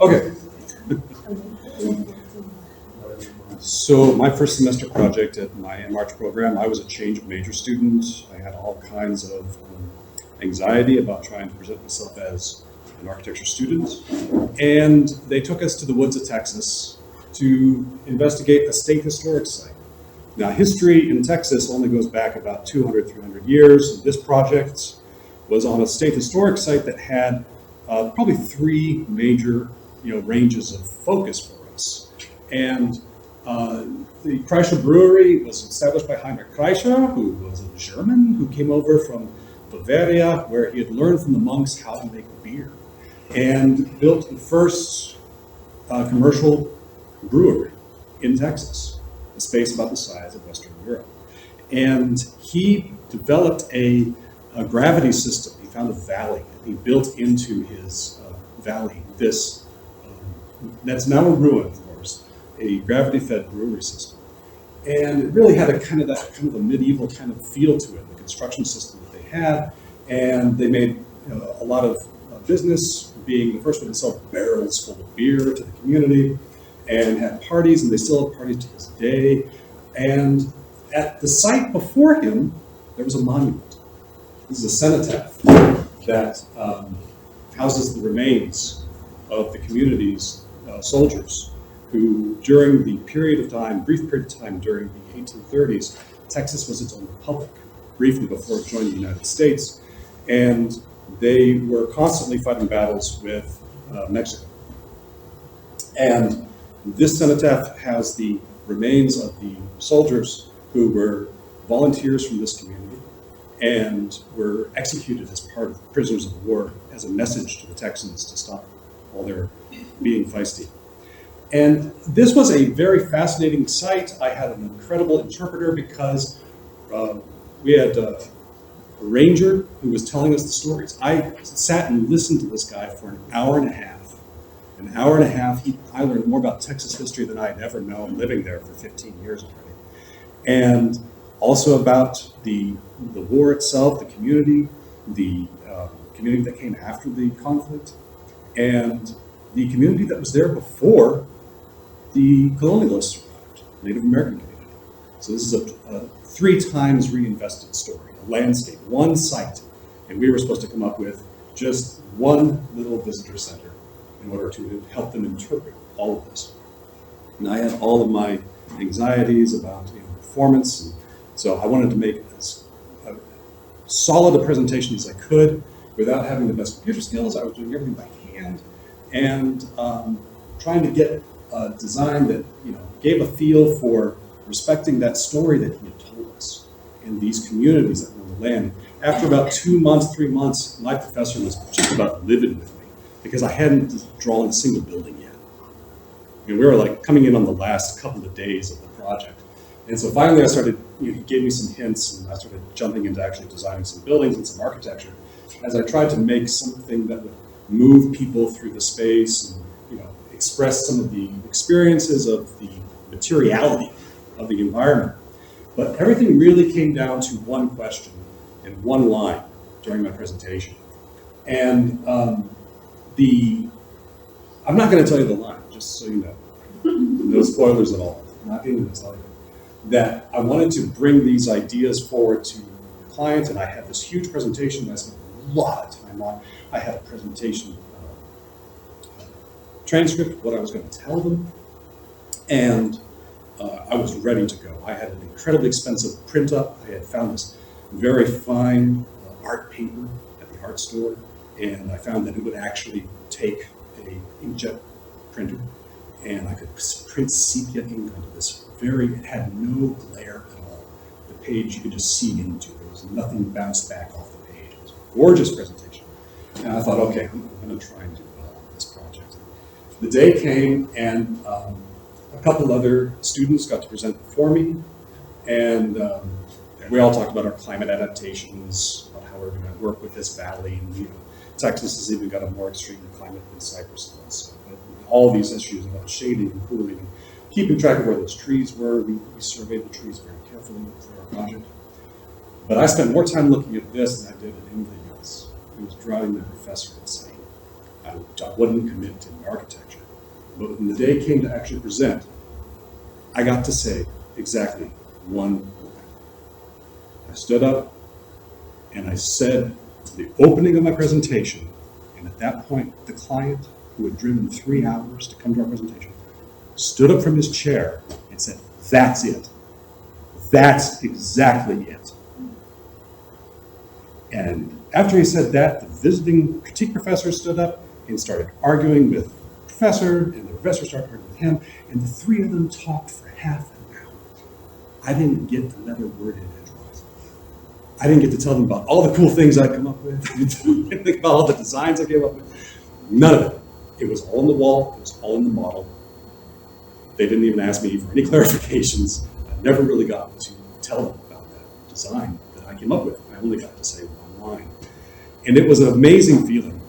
Okay. So my first semester project at my MArch program, I was a change of major student. I had all kinds of anxiety about trying to present myself as an architecture student. And they took us to the woods of Texas to investigate a state historic site. Now, history in Texas only goes back about 200, 300 years. This project was on a state historic site that had probably three major ranges of focus for us. And the Kreischer Brewery was established by Heinrich Kreischer, who was a German who came over from Bavaria, where he had learned from the monks how to make beer, and built the first commercial brewery in Texas, a space about the size of Western Europe. And he developed a gravity system. He found a valley, and he built into his valley this, that's now a ruin, of course, a gravity-fed brewery system. And it really had a kind of a medieval kind of feel to it, the construction system that they had. And they made a lot of business, being the first one to sell barrels full of beer to the community, and had parties, and they still have parties to this day. And at the site before him, there was a monument. This is a cenotaph that houses the remains of the community's soldiers who, during the period of time, brief period of time during the 1830s, Texas was its own republic, briefly before it joined the United States. And they were constantly fighting battles with Mexico. And this cenotaph has the remains of the soldiers who were volunteers from this community and were executed as part of prisoners of war as a message to the Texans to stop all their being feisty. And this was a very fascinating site. I had an incredible interpreter because we had a ranger who was telling us the stories. I sat and listened to this guy for an hour and a half. An hour and a half, I learned more about Texas history than I had ever known, living there for 15 years already. And also about the war itself, the community that came after the conflict, and the community that was there before the colonialists arrived, Native American community. So this is a 3 times reinvested story, a landscape, one site, and we were supposed to come up with just one little visitor center in order to help them interpret all of this. And I had all of my anxieties about performance, and so I wanted to make as solid a presentation as I could without having the best computer skills. I was doing everything by hand and trying to get a design that gave a feel for respecting that story that he had told us in these communities that were on the land. After about 2 months, 3 months, my professor was just about livid with me because I hadn't drawn a single building yet. We were like coming in on the last couple of days of the project. And so finally I started, he gave me some hints, and I started jumping into actually designing some buildings and some architecture as I tried to make something that would move people through the space and express some of the experiences of the materiality of the environment. But everything really came down to one question and one line during my presentation. And I'm not going to tell you the line, just so you know. No spoilers at all. I'm not going to tell you that I wanted to bring these ideas forward to the client, and I had this huge presentation that I spent a lot of time on. I had a presentation transcript, what I was going to tell them, and I was ready to go. I had an incredibly expensive print up. I had found this very fine art paper at the art store, and I found that it would actually take a inkjet printer, and I could print sepia ink onto this it had no glare at all. The page you could just see into. There was nothing bounced back off the page. It was a gorgeous presentation. And I thought, okay, I'm going to try and do this project. The day came, and a couple other students got to present before me, and we all talked about our climate adaptations, about how we're going to work with this valley, and Texas has even got a more extreme climate than Cyprus does. But all these issues about shading and cooling, and keeping track of where those trees were. We surveyed the trees very carefully for our project. But I spent more time looking at this than I did at anything else. It was driving the professor insane. I wouldn't commit to the architecture. But when the day came to actually present, I got to say exactly one word. I stood up and I said the opening of my presentation, and at that point, the client, who had driven 3 hours to come to our presentation, stood up from his chair and said, "That's it. That's exactly it." And after he said that, the visiting critique professor stood up and started arguing with the professor, and the professor started arguing with him, and the three of them talked for half an hour. I didn't get another word in edgewise. I didn't get to tell them about all the cool things I'd come up with, think about all the designs I came up with. None of it. It was all on the wall, it was all in the model. They didn't even ask me for any clarifications. I never really got to tell them about that design that I came up with. I only got to say one line. And it was an amazing feeling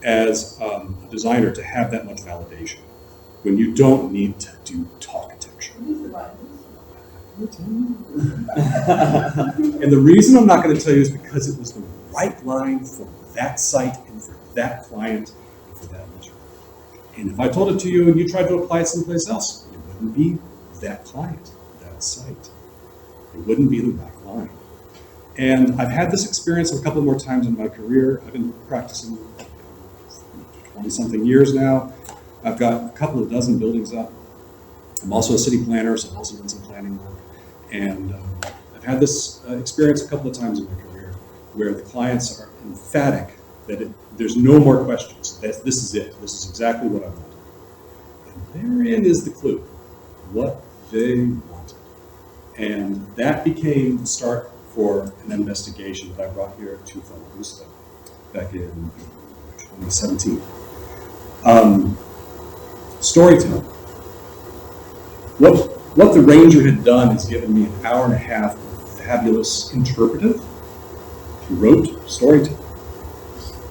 as a designer to have that much validation when you don't need to do talk architecture. And the reason I'm not going to tell you is because it was the right line for that site and for that client and for that user. And if I told it to you and you tried to apply it someplace else, it wouldn't be that client, that site. It wouldn't be the right line. And I've had this experience a couple more times in my career. I've been practicing 20-something years now. I've got a couple of dozen buildings up. I'm also a city planner, so I've also done some planning work. And I've had this experience a couple of times in my career where the clients are emphatic that there's no more questions. This is it. This is exactly what I want. And therein is the clue, what they wanted. And that became the start for an investigation that I brought here to Mağusa back in 2017. Storytelling. What the ranger had done is given me an hour and a half of fabulous interpretive. He wrote storytelling.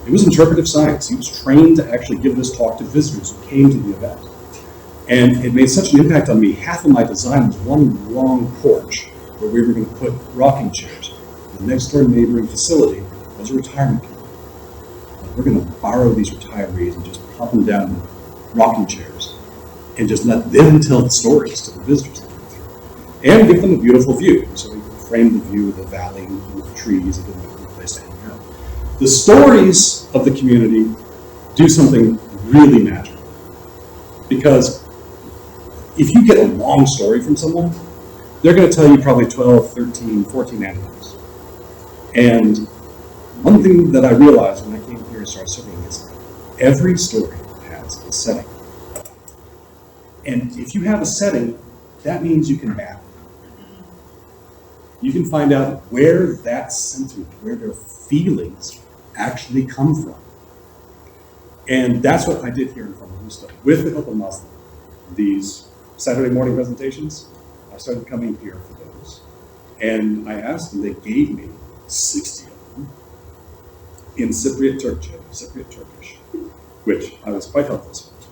It was interpretive science. He was trained to actually give this talk to visitors who came to the event. And it made such an impact on me. Half of my design was one long porch where we were going to put rocking chairs. The next door neighboring facility was a retirement community. We're going to borrow these retirees and just pop them down in rocking chairs and just let them tell the stories to the visitors that come through. And give them a beautiful view. So we framed the view of the valley and the trees and give them a place to hang out. The stories of the community do something really magical. Because if you get a long story from someone, they're going to tell you probably 12, 13, 14 anecdotes. And one thing that I realized when I came here and started studying is every story has a setting. And if you have a setting, that means you can map it. You can find out where that sentiment, where their feelings actually come from. And that's what I did here in Mağusa. With the help of Muslim, these Saturday morning presentations, I started coming here for those. And I asked them, they gave me 60 of them in Cypriot Turkish, which I was quite helpless with.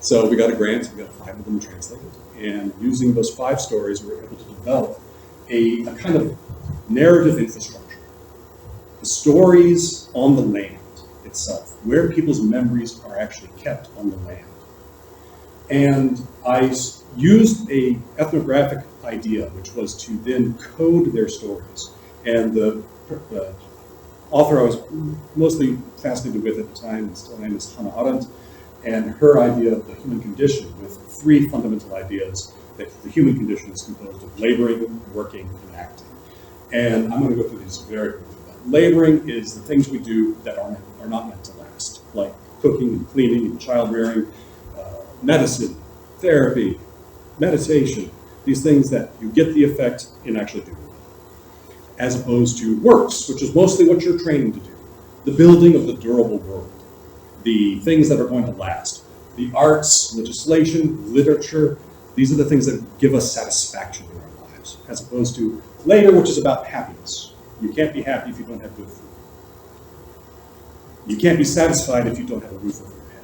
So we got a grant, we got 5 of them translated. And using those 5 stories, we were able to develop a kind of narrative infrastructure. The stories on the land itself, where people's memories are actually kept on the land. And I used a ethnographic idea, which was to then code their stories. And the author I was mostly fascinated with at the time, and still name is Hannah Arendt, and her idea of the human condition with 3 fundamental ideas that the human condition is composed of laboring, working, and acting. And I'm going to go through these very quickly. Laboring is the things we do that are not meant to last, like cooking and cleaning and child rearing, medicine, therapy, meditation, these things that you get the effect in actually doing them. As opposed to works, which is mostly what you're training to do. The building of the durable world, the things that are going to last. The arts, legislation, literature, these are the things that give us satisfaction in our lives, as opposed to labor, which is about happiness. You can't be happy if you don't have good food. You can't be satisfied if you don't have a roof over your head.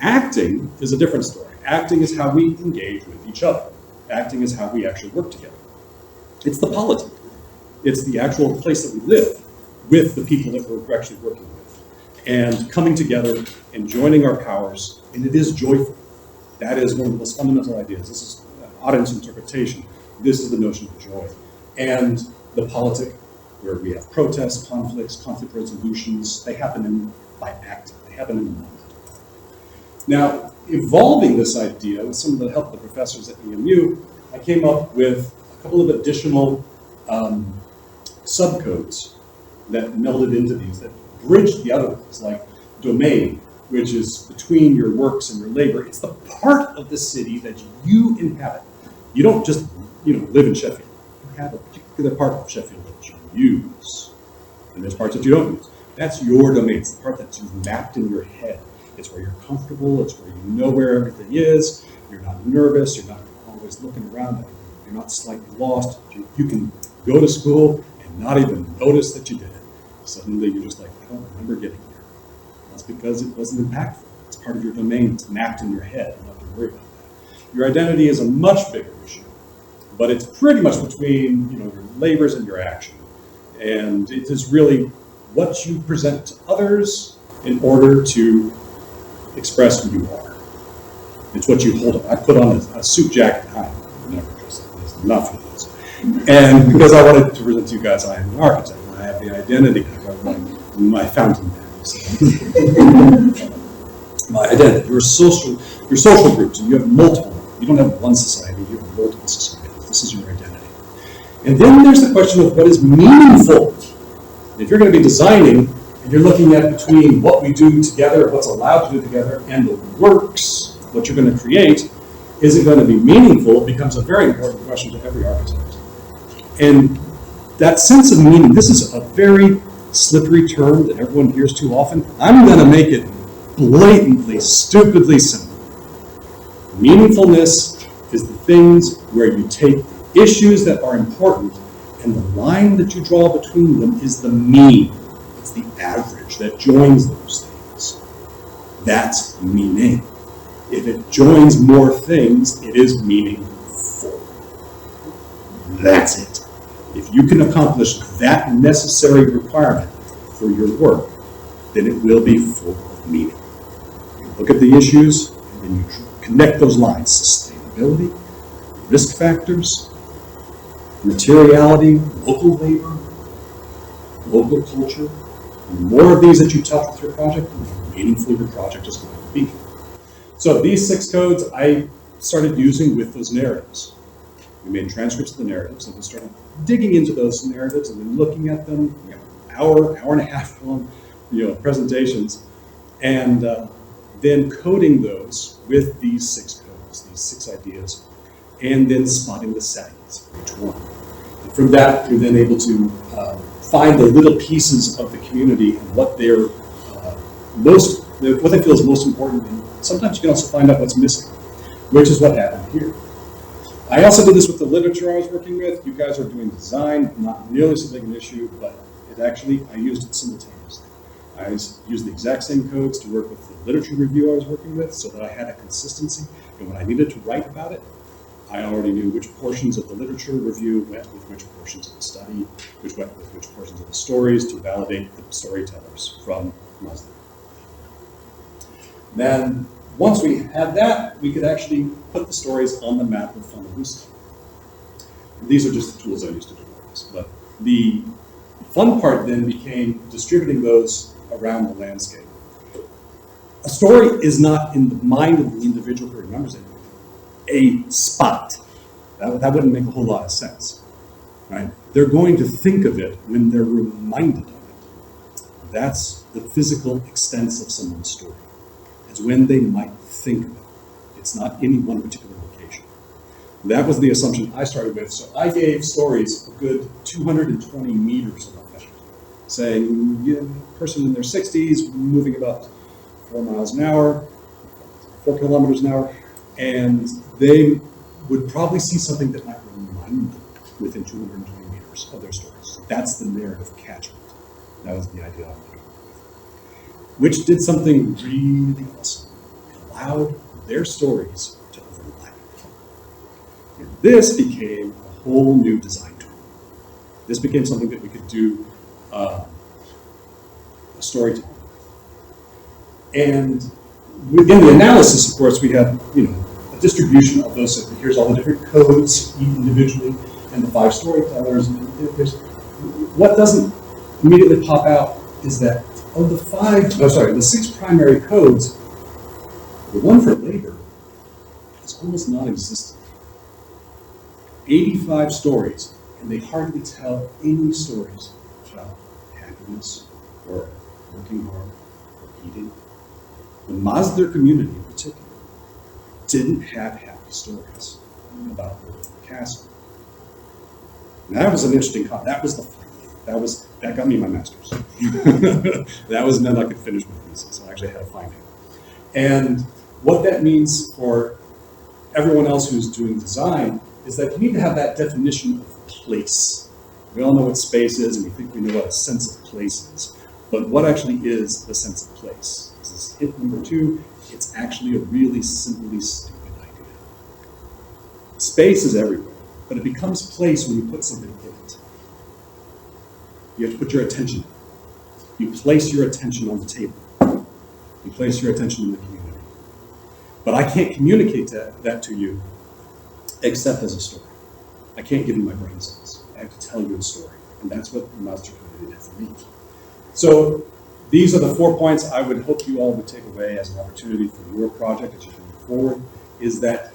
Acting is a different story. Acting is how we engage with each other. Acting is how we actually work together. It's the polity. It's the actual place that we live with the people that we're actually working with. And coming together and joining our powers, and it is joyful. That is one of the most fundamental ideas. This is audience interpretation. This is the notion of joy. And the politic, where we have protests, conflicts, conflict resolutions, they happen by acting. They happen in the moment. Now, evolving this idea with some of the help of the professors at EMU, I came up with a couple of additional subcodes that melded into these, that bridged the other ones, like domain, which is between your works and your labor. It's the part of the city that you inhabit. You don't just live in Sheffield. You have a particular part of Sheffield that you use. And there's parts that you don't use. That's your domain. It's the part that you've mapped in your head. It's where you're comfortable. It's where you know where everything is. You're not nervous. You're not always looking around. You're not slightly lost. You can go to school and not even notice that you did it. Suddenly you're just like, I don't remember getting here. That's because it wasn't impactful. It's part of your domain. It's mapped in your head. You don't have to worry about that. Your identity is a much bigger issue, but it's pretty much between your labors and your action. And it is really what you present to others in order to express who you are. It's what you hold up. I put on a suit jacket. I never dress like this, not for this. And because I wanted to present to you guys, I am an architect. And I have the identity. I got my fountain pen. My identity. Your social groups, and you have multiple. You don't have one society. You have multiple societies. This is your identity. And then there's the question of what is meaningful. If you're going to be designing, and you're looking at between what we do together, what's allowed to do together, and the works, what you're going to create, is it going to be meaningful? It becomes a very important question to every architect. And that sense of meaning, this is a very slippery term that everyone hears too often. I'm going to make it blatantly, stupidly simple. Meaningfulness is the things where you take issues that are important, and the line that you draw between them is the mean. It's the average that joins those things. That's meaning. If it joins more things, it is meaningful. That's it. If you can accomplish that necessary requirement for your work, then it will be full of meaning. You look at the issues, and then you connect those lines. Sustainability, risk factors, materiality, local labor, local culture. The more of these that you touch with your project, the more meaningful your project is going to be. So these 6 codes I started using with those narratives. We made transcripts of the narratives, and we started digging into those narratives and then looking at them, hour and a half long, presentations, and then coding those with these 6 codes, these 6 ideas, and then spotting the settings for each one. And from that, you're then able to find the little pieces of the community and what they're what they feel is most important. And sometimes you can also find out what's missing, which is what happened here. I also did this with the literature I was working with. You guys are doing design, not nearly so big an issue, but I used it simultaneously. I used the exact same codes to work with the literature review I was working with so that I had a consistency. And when I needed to write about it, I already knew which portions of the literature review went with which portions of the study, which went with which portions of the stories to validate the storytellers from Muslim. Then, once we had that, we could actually put the stories on the map with Mağusa. These are just the tools I used to do this. But the fun part then became distributing those around the landscape. A story is not in the mind of the individual who remembers it a spot. That wouldn't make a whole lot of sense, right? They're going to think of it when they're reminded of it. That's the physical extent of someone's story. It's when they might think of it. It's not any one particular location. That was the assumption I started with. So I gave stories a good 220 meters away, saying, person in their 60s, moving about 4 miles an hour, 4 kilometers an hour, and they would probably see something that might remind them within 220 meters of their stories. So that's the narrative catchment. That was the idea I was going with. Which did something really awesome. It allowed their stories to overlap. And this became a whole new design tool. This became something that we could do a storytelling with. And within the analysis, of course, we have, a distribution of those. So here's all the different codes individually, and the 5 storytellers. And what doesn't immediately pop out is that of the 6 primary codes, the one for labor is almost non-existent. 85 stories, and they hardly tell any stories about happiness or working hard or eating. The Mazda community in particular didn't have happy stories about the castle. And that was an interesting comment. That was the fun. That got me my master's. That was meant I could finish my thesis. I actually had to find it. And what that means for everyone else who's doing design is that you need to have that definition of place. We all know what space is, and we think we know what a sense of place is. But what actually is the sense of place? This is hint number 2. It's actually a really simply stupid idea. Space is everywhere, but it becomes place when you put something in it. You have to put your attention in it. You place your attention on the table. You place your attention in the community. But I can't communicate that to you except as a story. I can't give you my brain cells. I have to tell you a story. And that's what the master community did for me. So these are the 4 points I would hope you all would take away as an opportunity for your project as you move forward, is that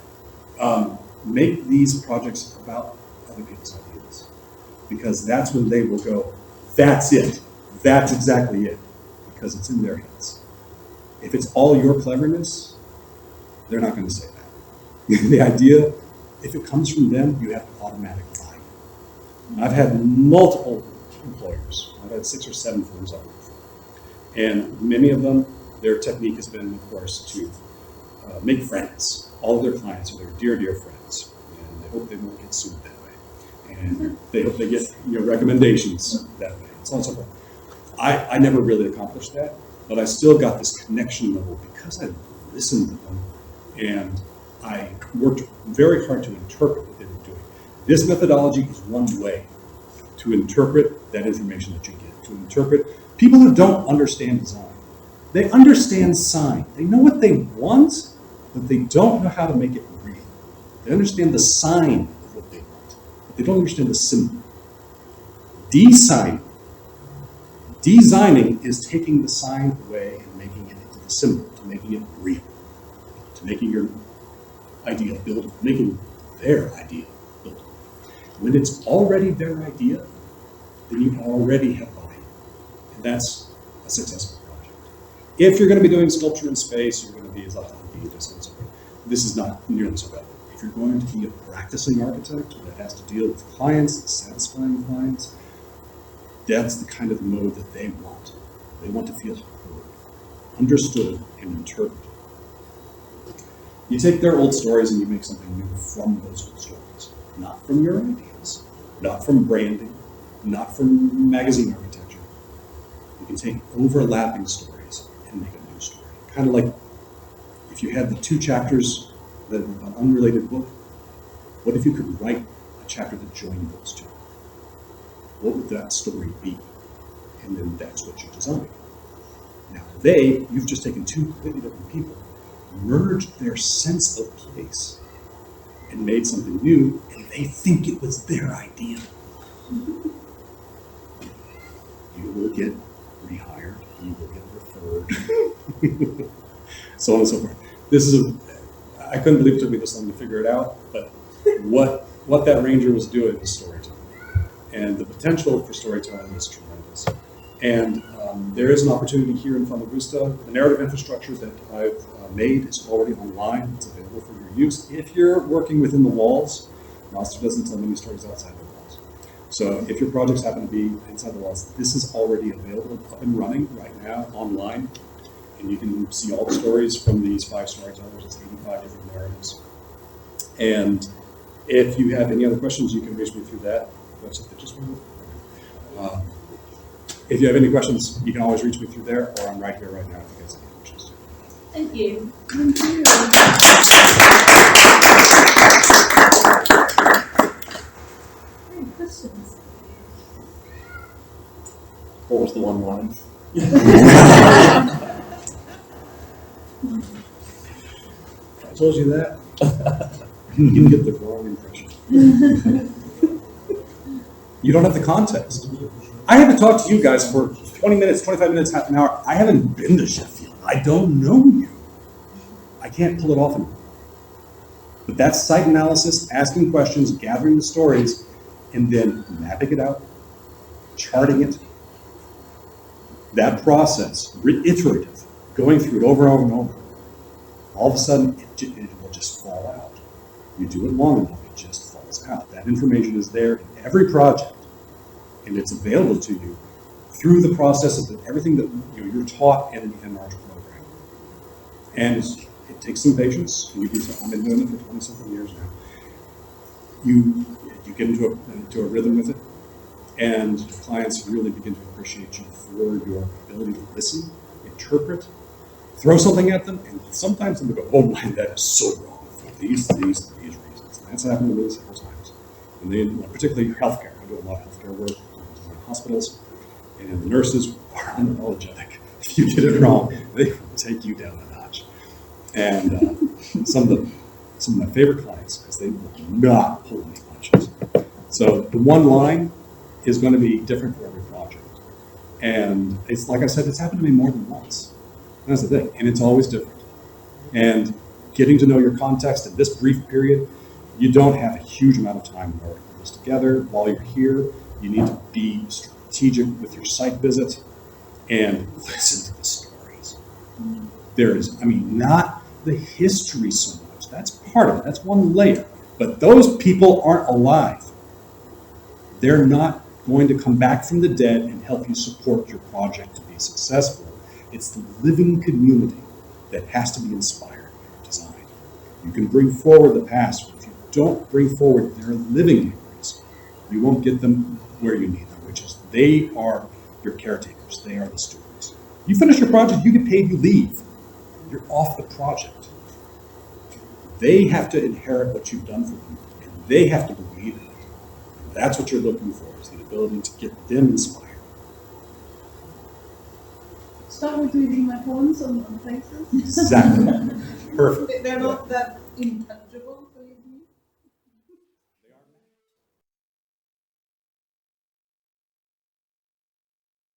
make these projects about other people's ideas. Because that's when they will go, that's it. That's exactly it. Because it's in their heads. If it's all your cleverness, they're not going to say that. The idea, if it comes from them, you have automatic buy-in. I've had multiple employers. I've had 6 or 7 firms I've worked for. And many of them, their technique has been, of course, to make friends. All of their clients are their dear, dear friends. And they hope they won't get sued that way. And they hope they get recommendations that way. So on and so forth. I never really accomplished that, but I still got this connection level because I listened to them. And I worked very hard to interpret what they were doing. This methodology is one way to interpret that information that you get, to interpret people who don't understand design. They understand sign. They know what they want, but they don't know how to make it real. They understand the sign of what they want, but they don't understand the symbol. Designing is taking the sign away and making it into the symbol, to making it real. Making your idea buildable, making their idea buildable. When it's already their idea, then you already have buy-in. And that's a successful project. If you're going to be doing sculpture in space, you're going to be as this is not nearly so relevant. If you're going to be a practicing architect that has to deal with clients, satisfying clients, that's the kind of mode that they want. They want to feel heard, understood, and interpreted. You take their old stories and you make something new from those old stories. Not from your ideas, not from branding, not from magazine architecture. You can take overlapping stories and make a new story. Kind of like if you had the 2 chapters that were an unrelated book, what if you could write a chapter that joined those 2? What would that story be? And then that's what you design. Now you've just taken 2 completely different people, merged their sense of place and made something new, and they think it was their idea. You will get rehired, you will get referred, so on and so forth. I couldn't believe it took me this long to figure it out, but what that ranger was doing was storytelling. And the potential for storytelling is tremendous. And there is an opportunity here in Famagusta. The narrative infrastructure that I've made is already online. It's available for your use. If you're working within the walls, Master doesn't tell many stories outside the walls. So if your projects happen to be inside the walls, this is already available, up and running right now online. And you can see all the stories from these 5 storytellers. It's 85 different narratives. And if you have any other questions, you can reach me through that. That's it. If you have any questions, you can always reach me through there, or I'm right here right now if you guys have any questions. Thank you. Thank you. Any questions? What was the one line? I told you that. You get the wrong impression. You don't have the context. I haven't talked to you guys for 20 minutes, 25 minutes, half an hour. I haven't been to Sheffield. I don't know you. I can't pull it off anymore. But that's site analysis, asking questions, gathering the stories, and then mapping it out, charting it. That process, iterative, going through it over and over and over. All of a sudden, it will just fall out. You do it long enough, it just falls out. That information is there in every project, and it's available to you through the process of everything that you're taught in our program. And it takes some patience. I've been doing it for 20-something years now. You get into a rhythm with it, and clients really begin to appreciate you for your ability to listen, interpret, throw something at them, and sometimes they go, "Oh my, that is so wrong for these reasons." And that's happened to me several times. And then, particularly healthcare. I do a lot of healthcare work in hospitals, and the nurses are unapologetic. If you get it wrong, they will take you down a notch. And some of my favorite clients, because they will not pull any punches. So the one line is going to be different for every project. And it's like I said, it's happened to me more than once. That's the thing, and it's always different. And getting to know your context in this brief period, you don't have a huge amount of time in order to put this together. While you're here, you need to be strategic with your site visit and listen to the stories. There is, not the history so much. That's part of it. That's one layer. But those people aren't alive. They're not going to come back from the dead and help you support your project to be successful. It's the living community that has to be inspired by your design. You can bring forward the past, but if you don't bring forward their living memories, you won't get them where you need them, which is they are your caretakers. They are the stewards. You finish your project, you get paid, you leave. You're off the project. They have to inherit what you've done for them, and they have to believe in it. And that's what you're looking for, is the ability to get them inspired. Start with reading my poems on places. Exactly. Perfect. They're not that